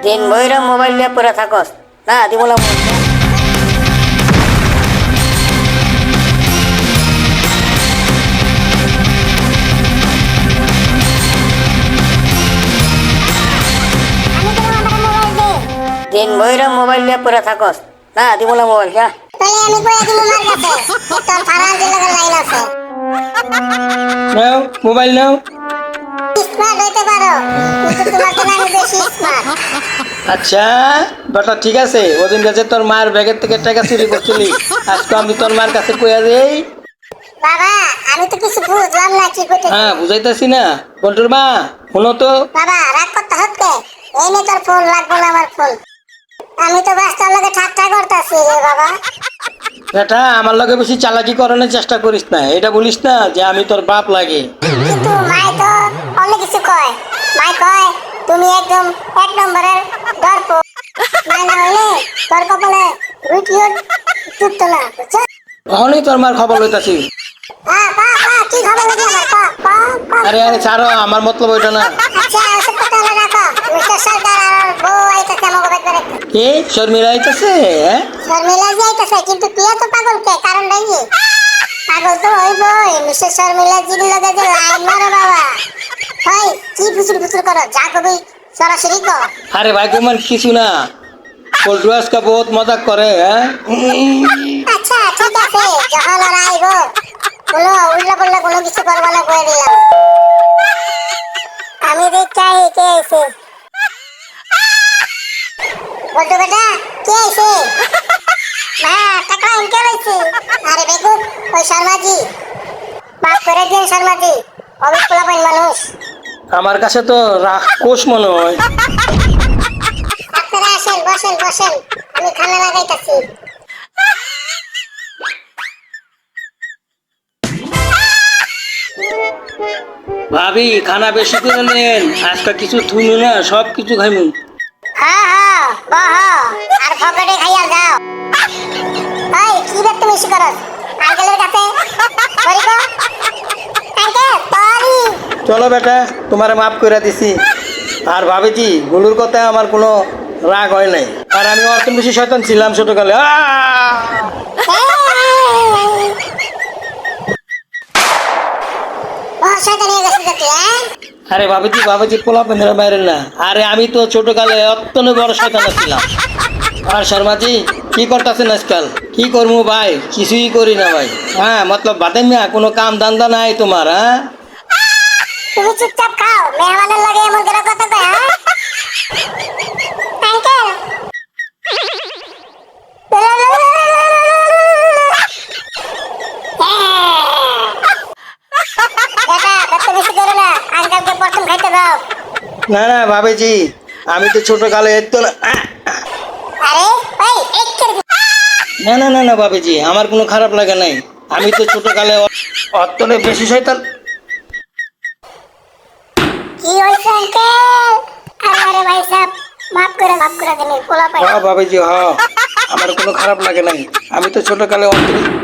দিন বইরা মোবাইল নিয়ে পড়ে থাকস না দিমলা দিন বইরা মোবাইল নিয়ে পড়ে থাকস না দিমলা মোবাইল যা নাও মোবাইল নাও। আচ্ছা বেটা ঠিক আছে, ওদিন কাছে তোর মায়ের ব্যাগের থেকে টাকা চুরি করছিলি, আজকে আমি তোর মায়ের কাছে কইয়া দেই। বাবা আমি তো কিছু বুঝলাম না কি করতে। হ্যাঁ বুঝাইতাছি না বন্টুর মা, শুনো তো। বাবা রাগ করতে হচ্ছে, এই নে তোর ফোন, লাগবো না আমার ফোন। আমি তো ব্যস্ত লাগে ঠাট্টা করতেছি রে বাবা। বেটা আমার লগে বেশি চালাকি করানোর চেষ্টা করিস না, এটা বলিস না যে আমি তোর বাপ লাগে। কিন্তু মাই তো অনেক কিছু কয়, মাই কয় তুমি একদম এক নম্বরের গর্ব, মাই না হইলে তোর কপালে রুটিও জুটতো না, বুঝছো? তখনই তোর মার খবর লইতাছি। কি খবর লাগে আমার? আরে আরে ছাড়ো, আমার মতলব ওইটা না। আচ্ছা ওসব কথা হলো রাখো, মিস্টার সরকার আর বউ আইতেছে আমাকে বের করে। কি শর্মিলা আইতাছে? শর্মিলা যাইতেছে, কিন্তু তুই তো পাগল কে? কারণ নাই পাগল তো হইবই। মিস্টার শর্মিলা জির লগে যে লাইন মারো বাবা, হয় কি ফুসুর ফুসুর করো, যা কবি সরাসরি কর। আরে ভাই তোমার কিছু না, পল্টু আজকে বহুত মজা করে। আচ্ছা ঠিক আছে, যখন ওরা আইবো বলো উল্লা পাল্লা কোনো কিছু করবা না, করে দিলাম। আমি চাই কে আইছে, বলতো বেটা কে আইছে? মা টাকা ইনকে আইছে। আরে বেগু ওই শর্মাজি, মাফ করে দিন শর্মাজি, অবিক পোলাপাইন মানুষ। আমার কাছে তো রাক্ষস মনে হয়। আপনারা আসেন, বসেন বসেন, আমি খানা লাগাইতাছি। ভাবি খানা বেশি করে নেন, আজকে কিছু থুনু না, সব কিছু খাইমু। হ্যাঁ হ্যাঁ বহ, আর ফকেটে খাইয়া যাও। এই কি দেখতে বেশি করস? আঙ্কেলের কাছে বলিকো আঙ্কেল সরি। চলো বেটা, তোমারে মাফ করে দিছি। আর ভাবিজি গুলুর কথা আমার কোনো রাগ হয় নাই, আর আমি অত বেশি শয়তান ছিলাম ছোটকালে। আরে ভাবিজি ভাবিজি পোলা পেন্দ্রের বাইরে না, আরে আমি তো ছোটকালে অত্যন্ত বড় শয়তান ছিলাম। আর শর্মাজি কি করতেছেন আজকাল? কি করবো ভাই, কিছুই করি না ভাই। হ্যাঁ মতলব বাদে মিয়া কোনো কাম ধান্দা নাই তোমার? হ্যাঁ তুমি চুপচাপ খাও, মেহমানের লাগে এমন করে কথা কয়? হ্যাঁ আঙ্কেল না না ভাবিজি, আমি তো ছোটকালে এত না। না না না না ভাবিজি, আমার কোনো খারাপ লাগে নাই, আমি তো ছোটকালে অত্যন্ত বেশি শয়তান। কি হইছে আঙ্কেল? আরে ভাই সাহেব মাফ করে দিন, পোলা পাই। হ্যাঁ ভাবিজি হ্যাঁ, আমার কোনো খারাপ লাগে নাই, আমি তো ছোটকালে অত্যন্ত